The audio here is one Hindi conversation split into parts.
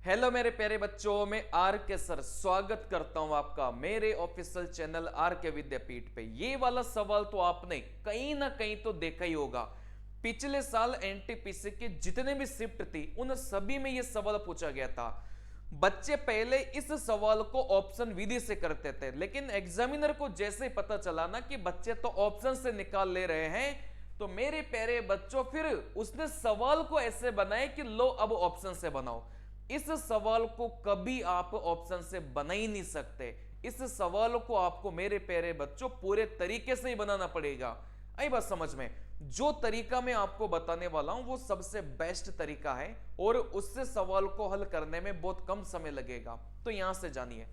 हेलो मेरे प्यारे बच्चों, मैं आर के सर स्वागत करता हूं आपका मेरे ऑफिशियल चैनल आर के विद्यापीठ पे। ये वाला सवाल तो आपने कहीं ना कहीं तो देखा ही होगा। पिछले साल एनटीपीसी की जितने भी शिफ्ट थी उन सभी में ये सवाल पूछा गया था। बच्चे पहले इस सवाल को ऑप्शन विधि से करते थे, लेकिन एग्जामिनर को जैसे पता चला ना कि बच्चे तो ऑप्शन से निकाल ले रहे हैं, तो मेरे प्यारे बच्चों फिर उसने सवाल को ऐसे बनाए कि लो अब ऑप्शन से बनाओ। इस सवाल को कभी आप ऑप्शन से बना ही नहीं सकते। इस सवाल को आपको मेरे प्यारे बच्चों पूरे तरीके से ही बनाना पड़ेगा। आई बात समझ में? जो तरीका मैं आपको बताने वाला हूं वो सबसे बेस्ट तरीका है और उससे सवाल को हल करने में बहुत कम समय लगेगा। तो यहां से जानिए,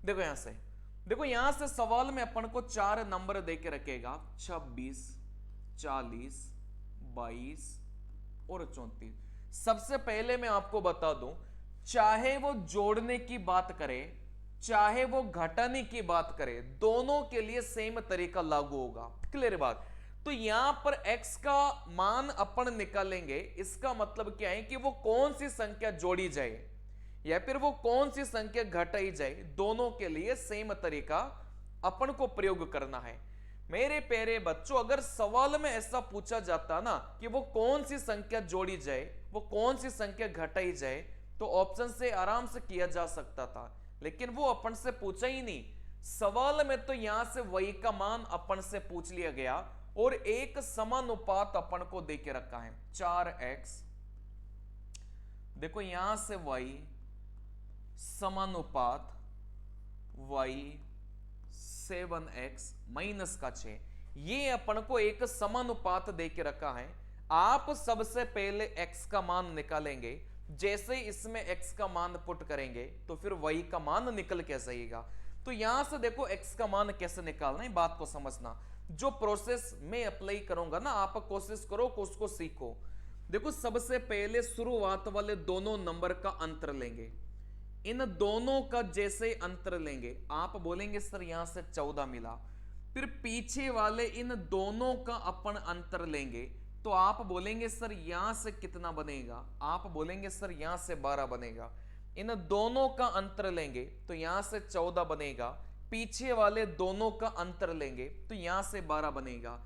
देखो यहां से सवाल में अपन को 4 नंबर देके रखेगा, 26, 40, 22 और 34। सबसे पहले मैं आपको बता दूं, चाहे वो जोड़ने की बात करे चाहे वो घटाने की बात करे, दोनों के लिए सेम तरीका लागू होगा। क्लियर बात? तो यहां पर x का मान अपन निकालेंगे, इसका मतलब क्या है कि वो कौन सी संख्या जोड़ी जाए या फिर वो कौन सी संख्या घटाई जाए, दोनों के लिए सेम तरीका अपन को प्रयोग करना है। मेरे प्यारे बच्चों, अगर सवाल में ऐसा पूछा जाता ना कि वो कौन सी संख्या जोड़ी जाए, वो कौन सी संख्या घटाई जाए, तो ऑप्शन से आराम से किया जा सकता था, लेकिन वो अपन से पूछा ही नहीं। सवाल में तो यहां से y का मान अपन से पूछ लिया गया और एक समानुपात अपन को दे के रखा है 4x। देखो यहां से y समानुपात y 7x माइनस का 6, ये अपन को एक समानुपात दे के रखा है। आप सबसे पहले x का मान निकालेंगे, जैसे इसमें x का मान पुट करेंगे तो फिर y का मान निकल के जाएगा। तो यहां से देखो x का मान कैसे निकालना है, बात को समझना। जो प्रोसेस मैं अप्लाई करूंगा ना, आप कोशिश करो कि उसको सीखो। देखो सबसे पहले शुरुआत वाले दोनों नंबर का अंतर लेंगे, इन दोनों का जैसे अंतर लेंगे आप बोलेंगे सर यहां से 14 मिला। फिर पीछे वाले इन दोनों का अपन अंतर लेंगे तो आप बोलेंगे सर यहां से कितना बनेगा, आप बोलेंगे सर यहां से 12 बनेगा। इन दोनों का अंतर लेंगे तो यहां से 14 बनेगा, पीछे वाले दोनों का अंतर लेंगे तो यहां से 12 बनेगा।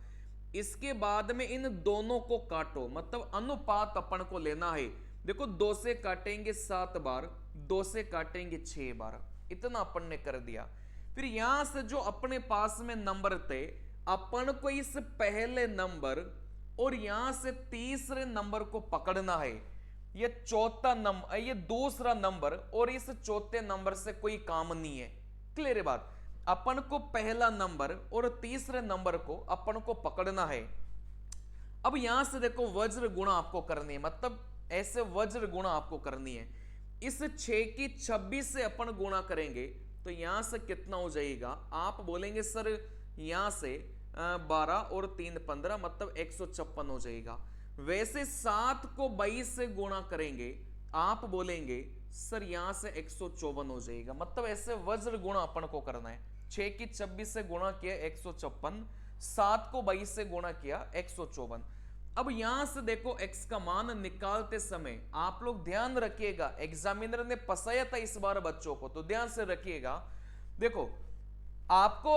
इसके बाद में इन दोनों को काटो, मतलब अनुपात अपन को लेना है। देखो 2 से काटेंगे 7 बार, 2 से काटेंगे 6 बार, इतना अपन ने कर दिया। फिर यहां से जो अपने पास में नंबर थे, अपन को इस पहले नंबर और यहां से तीसरे नंबर को पकड़ना है। ये चौथा नंबर, ये दूसरा नंबर और इस चौथे नंबर से कोई काम नहीं है। क्लियर है बात? अपन को पहला नंबर और तीसरे नंबर को अपन को पकड़ना है। अब यहां से देखो वज्र गुणा आपको करनी है, मतलब ऐसे वज्र गुणा आपको करनी है। इस 6 की 26 से अपन गुणा करेंगे तो यहां से कितना हो जाएगा, आप बोलेंगे सर यहां से 12 और 3 15, मतलब 156 हो जाएगा। वैसे 7 को 22 से गुणा करेंगे, आप बोलेंगे सर यहां से 154 हो जाएगा। मतलब ऐसे वज्र गुणा अपन को करना है। 6 की 26 से गुणा किया 156, 7 को 22 से गुणा किया 154। अब यहां से देखो x का मान निकालते समय आप लोग ध्यान रखिएगा, एग्जामिनर ने फंसाया था इस बार बच्चों को, तो ध्यान से रखिएगा। देखो आपको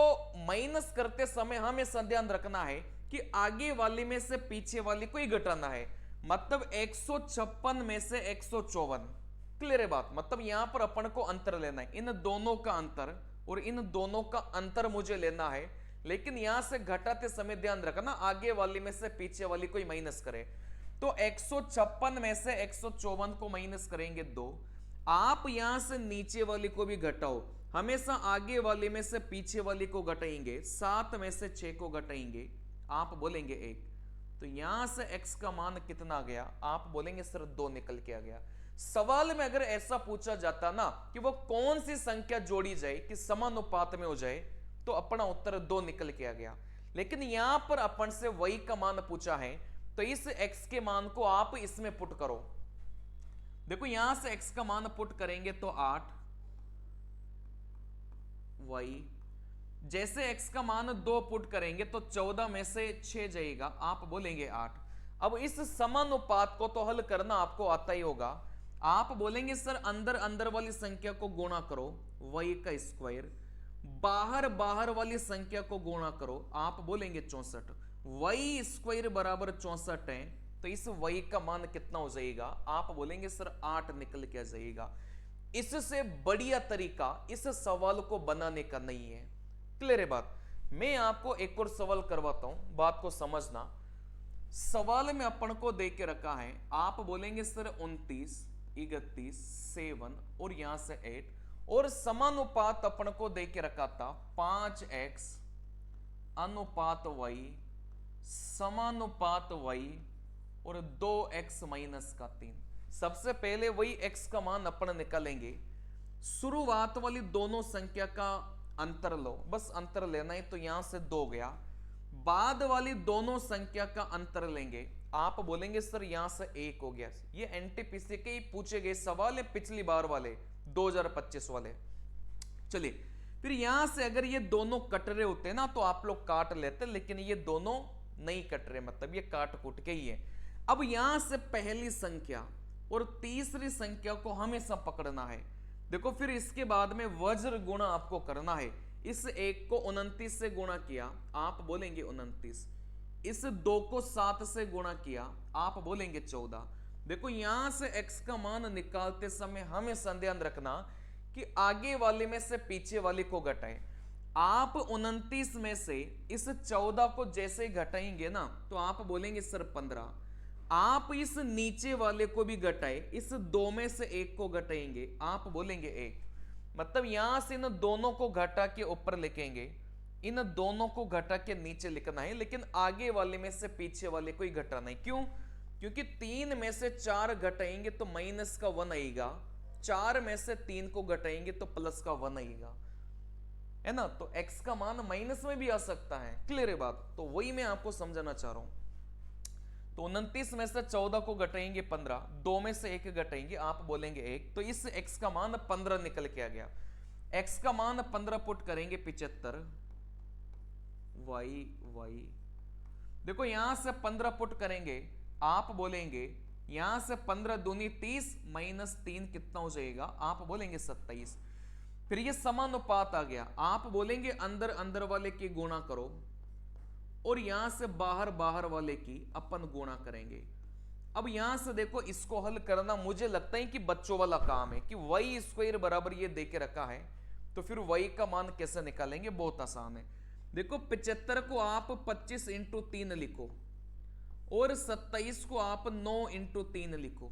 माइनस करते समय हमेशा ध्यान रखना है कि आगे वाली में से पीछे वाली को ही घटाना है। मतलब 156 में से 154। क्लियर है बात? मतलब यहां पर अपन को अंतर लेना है, इन दोनों का अंतर और इन दोनों का अंतर मुझे लेना है। लेकिन यहां से घटाते समय ध्यान रखना आगे वाली में से पीछे वाली को ही माइनस करे। तो 156 में से 154 को माइनस करेंगे 2। आप यहां से नीचे वाली को भी घटाओ, हमेशा आगे वाली में से पीछे वाली को घटाएंगे, 7 में से 6 को घटाएंगे, आप बोलेंगे 1। तो यहां से x का मान कितना गया, आप बोलेंगे सर 2 निकल के आ गया। सवाल में अगर ऐसा पूछा जाता ना कि वो कौन सी संख्या जोड़ी जाए कि समानुपात में हो जाए, तो अपना उत्तर 2 निकल के आ गया। लेकिन यहां पर अपन से y का मान पूछा है, तो इस x के मान को आप इसमें पुट करो। देखो यहां से x का मान पुट करेंगे तो 8 y, जैसे x का मान 2 पुट करेंगे तो 14 में से 6 जाएगा, आप बोलेंगे 8। अब इस समानुपात को तो हल करना आपको आता ही होगा। आप बोलेंगे सर अंदर अंदर वाली संख्या को गुणा करो y का स्क्वायर, बाहर बाहर वाली संख्या को गुणा करो, आप बोलेंगे 64। y स्क्वायर बराबर 64 है, तो इस y का मान कितना हो जाएगा, आप बोलेंगे सर 8 निकल के आ जाएगा। इससे बढ़िया तरीका इस सवाल को बनाने का नहीं है। क्लियर है बात। मैं आपको एक और सवाल करवाता हूं, बात को समझना। सवाल में अपन को दे के रखा है, आप बोलेंगे सर 29, 31, 7 और यहां से 8, और समानुपात अपन को दे के रखा था 5x अनुपात y समानुपात y और 2x माइनस का 3। सबसे पहले वही x का मान अपन निकालेंगे। शुरुआत वाली दोनों संख्या का अंतर लो, बस अंतर लेना है, तो यहां से 2 गया। बाद वाली दोनों संख्या का अंतर लेंगे, आप बोलेंगे सर यहां से 1 हो गया। ये एनटीपीसी के ही पूछे गए सवाल है, पिछली बार वाले 2025 वाले। चलिए फिर यहां से अगर ये दोनों कट रहे होते ना तो आप लोग काट लेते, लेकिन ये दोनों नहीं कट रहे, मतलब ये काट कूट के ही है। अब यहां से पहली संख्या और तीसरी संख्या को हमेशा पकड़ना है। देखो फिर इसके बाद में वज्र गुणा आपको करना है। इस 1 को 29 से गुणा किया, आप बोलेंगे 29। इस 2 को 7 से गुणा किया, आप बोलेंगे 14। देखो यहां से x का मान निकालते समय हमेशा ध्यान रखना कि आगे वाले में से पीछे वाले को घटाएं। आप 29 में से इस 14 को जैसे ही घटाएंगे ना तो आप बोलेंगे सर 15। आप इस नीचे वाले को भी घटाए, इस 2 में से 1 को घटाएंगे, आप बोलेंगे 1। मतलब यहां से इन दोनों को घटा के ऊपर लिखेंगे, इन दोनों को घटा के नीचे लिखना है, लेकिन आगे वाले में से पीछे वाले को ही घटाना है। क्यों? क्योंकि 3 में से 4 घटाएंगे तो माइनस का 1 आएगा, 4 में से 3 को घटाएंगे तो प्लस का 1 आएगा, है ना। तो x का मान माइनस में भी आ सकता है। क्लियर है बात। तो वही मैं आपको समझाना चाह रहा हूं। तो 29 में से 14 को घटाएंगे 15, 2 में से 1 घटाएंगे, आप बोलेंगे 1। तो इस x का मान 15 निकल के आ गया। x का मान 15 पुट करेंगे 75 y। देखो यहां से 15 पुट करेंगे, आप बोलेंगे यहां से 15 दूनी 30 माइनस 3 कितना हो जाएगा, आप बोलेंगे 27। फिर ये समानुपात आ गया, आप बोलेंगे अंदर अंदर वाले की गुणा करो और यहां से बाहर बाहर वाले की अपन गुणा करेंगे। अब यहां से देखो इसको हल करना मुझे लगता है कि बच्चों वाला काम है, कि y स्क्वायर बराबर ये दे के रखा है, तो फिर y का मान कैसे निकालेंगे, बहुत आसान है। देखो 75 को आप 25 इंटू 3 लिखो और 27 को आप 9 इंटू 3 लिखो।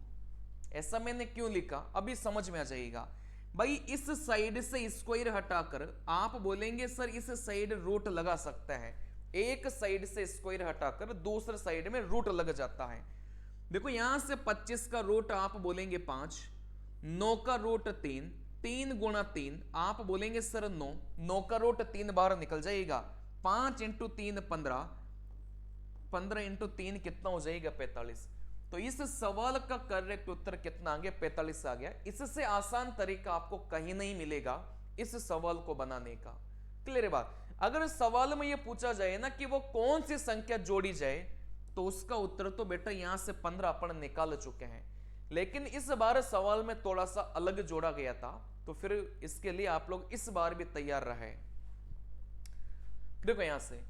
ऐसा मैंने क्यों लिखा अभी समझ में आ जाएगा। भाई इस साइड से स्क्वायर हटाकर आप बोलेंगे सर इस साइड रूट लगा सकता है, एक साइड से स्क्वायर हटाकर दूसरे साइड में रूट लग जाता है। देखो यहां से 25 का रूट आप बोलेंगे 5, 9 का रूट 3, 3 गुणा 3 आप बोलेंगे सर 9, 9 का रूट 3 बार निकल जाएगा, 5 इंटू 3 15, 15 इंटू 3 कितना हो जाएगा 45। तो इस सवाल का करेक्ट उत्तर कितना आ गया, 45 आ गया। इससे आसान तरीका आपको कहीं नहीं मिलेगा इस सवाल को बनाने का। क्लियर है बात। अगर सवाल में यह पूछा जाए ना कि वो कौन सी संख्या जोड़ी जाए, तो उसका उत्तर तो बेटा यहां से 15 अपन निकाल चुके हैं, लेकिन इस बार सवाल में थोड़ा सा अलग जोड़ा गया था, तो फिर इसके लिए आप लोग इस बार भी तैयार रहे। देखो यहां से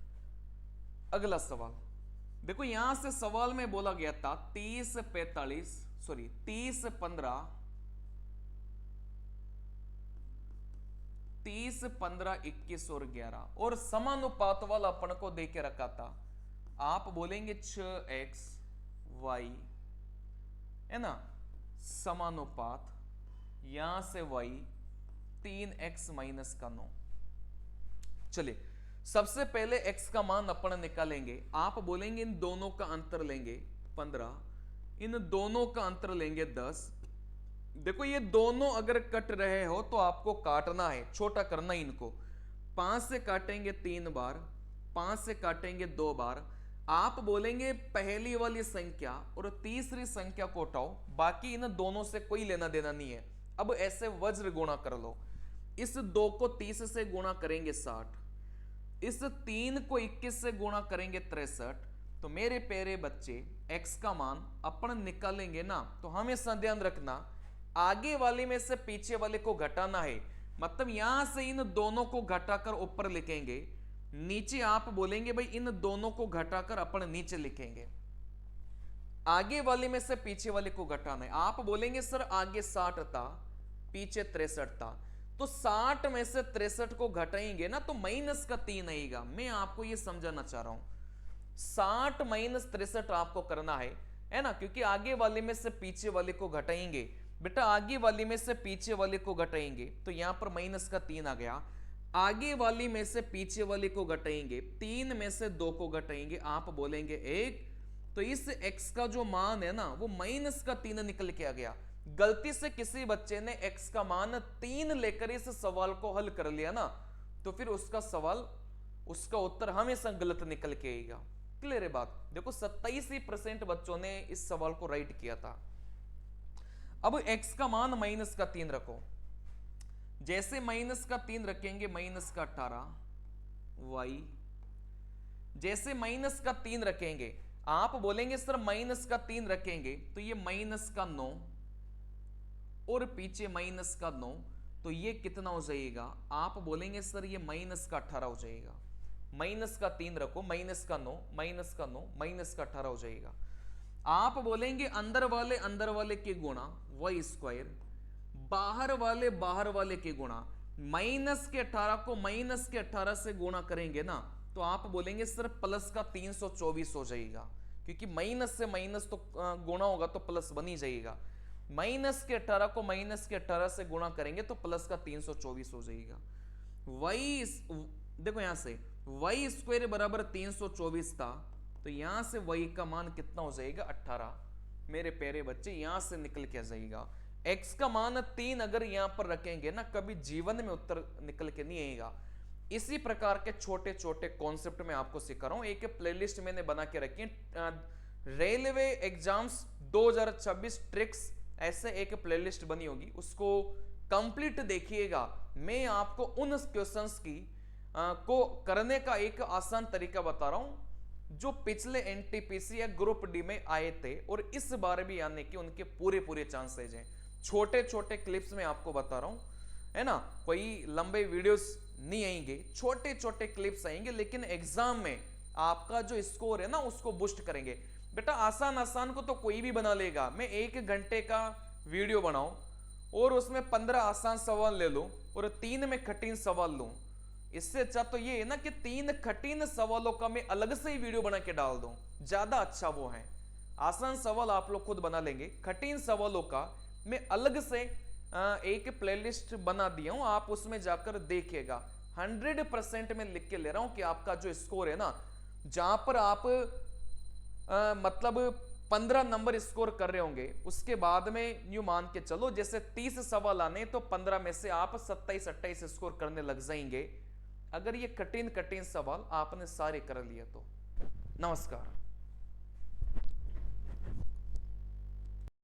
अगला सवाल, देखो यहां से सवाल में बोला गया था 30 45 सॉरी 30 15 30 15 21 और 11 और समानुपात वाला अपन को दे के रखा था, आप बोलेंगे 6x y, है ना, समानुपात यहां से y 3x माइनस का 9। चलिए सबसे पहले x का मान अपन निकालेंगे, आप बोलेंगे इन दोनों का अंतर लेंगे 15, इन दोनों का अंतर लेंगे 10। देखो ये दोनों अगर कट रहे हो तो आपको काटना है, छोटा करना है इनको। 5 से काटेंगे 3 बार, 5 से काटेंगे 2 बार, आप बोलेंगे पहली वाली संख्या और तीसरी संख्या को उठाओ, बाकी इन दोनों से कोई लेना देना नहीं है। अब ऐसे वज्र गुणा कर लो, इस 2 को 30 से गुणा करेंगे 60, इस 3 को 21 से गुणा करेंगे 63। तो मेरे प्यारे बच्चे x का मान अपन निकालेंगे ना तो हमेशा ध्यान रखना आगे वाले में से पीछे वाले को घटाना है, मतलब यहां से इन दोनों को घटाकर ऊपर लिखेंगे, नीचे आप बोलेंगे भाई इन दोनों को घटाकर अपन नीचे लिखेंगे। आगे वाले में से पीछे वाले को घटाना है, आप बोलेंगे सर आगे 60 था पीछे 63 था, तो 60 में से 63 को घटाएंगे ना तो माइनस का 3 आएगा। मैं आपको ये समझाना चाह रहा हूं, 60 माइनस 63 आपको करना है ना, क्योंकि आगे वाले में से पीछे वाले को घटाएंगे बेटा, आगे वाले में से पीछे वाले को घटाएंगे तो यहां पर माइनस का 3 आ गया। आगे वाली में से पीछे वाले को घटाएंगे, 3 में से 2 को घटाएंगे, आप बोलेंगे 1, तो इस x का जो मान है ना वो माइनस का 3 निकल के आ गया। गलती से किसी बच्चे ने x का मान 3 लेकर इस सवाल को हल कर लिया ना, तो फिर उसका सवाल, उसका उत्तर हमेशा गलत निकल के आएगा। क्लियर है बात? देखो 27% बच्चों ने इस सवाल को राइट किया था। अब x का मान माइनस का 3 रखो, जैसे माइनस का 3 रखेंगे माइनस का 18 y, जैसे माइनस का 3 रखेंगे आप बोलेंगे सर माइनस का 3 रखेंगे तो ये माइनस का 9 और पीछे माइनस का 9, तो ये कितना हो जाएगा? आप बोलेंगे सर ये माइनस का 18 हो जाएगा। माइनस का 3 रखो, माइनस का 9, माइनस का 9, माइनस का 18 हो जाएगा। आप बोलेंगे अंदर वाले के गुणा y स्क्वायर, बाहर वाले के गुणा, माइनस के 18 को माइनस के 18 से गुणा करेंगे ना तो आप बोलेंगे सर प्लस का 324 हो जाएगा, क्योंकि माइनस से माइनस तो गुणा होगा तो प्लस बन ही जाएगा। माइनस के 18 को माइनस के 18 से गुणा करेंगे तो प्लस का 324 हो जाएगा। देखो यहां से y स्क्वायर बराबर 324 था, तो यहां से y का मान कितना हो जाएगा? 18। मेरे प्यारे बच्चे यहां से निकल के आ जाएगा। x का मान 3 अगर यहां पर रखेंगे ना, कभी जीवन में उत्तर निकल के नहीं आएगा। इसी प्रकार के छोटे छोटे कॉन्सेप्ट में आपको सिखा रहा हूं। एक प्लेलिस्ट मैंने बना के रखी है, रेलवे एग्जाम्स 2026 ट्रिक्स, ऐसे एक प्लेलिस्ट बनी होगी, उसको कंप्लीट देखिएगा। मैं आपको उन क्वेश्चंस की को करने का एक आसान तरीका बता रहा हूं जो पिछले एनटीपीसी या ग्रुप डी में आए थे और इस बार भी आने के उनके पूरे चांसेज हैं। छोटे छोटे क्लिप्स में आपको बता रहा हूं, है ना, कोई लंबे वीडियोस नहीं आएंगे, छोटे छोटे क्लिप्स आएंगे, लेकिन एग्जाम में आपका जो स्कोर है ना उसको बूस्ट करेंगे। बेटा आसान को तो कोई भी बना लेगा। मैं 1 घंटे का वीडियो बनाऊं और उसमें 15 आसान सवाल ले लूं और 3 में कठिन सवाल लूं, इससे अच्छा तो ये है ना कि 3 कठिन सवालों का मैं अलग से ही वीडियो बना के डाल दूं, ज्यादा अच्छा वो है। आसान सवाल आप लोग खुद बना लेंगे, कठिन सवालों का मैं अलग से एक प्लेलिस्ट बना दिया हूं, आप उसमें जाकर देखिएगा। 100% में लिख के ले रहा हूं कि आपका जो स्कोर है ना, जहां पर आप मतलब 15 नंबर स्कोर कर रहे होंगे, उसके बाद में न्यू मान के चलो जैसे 30 सवाल आने तो 15 में से आप 27-28 स्कोर करने लग जाएंगे, अगर ये कठिन सवाल आपने सारे कर लिए तो। नमस्कार।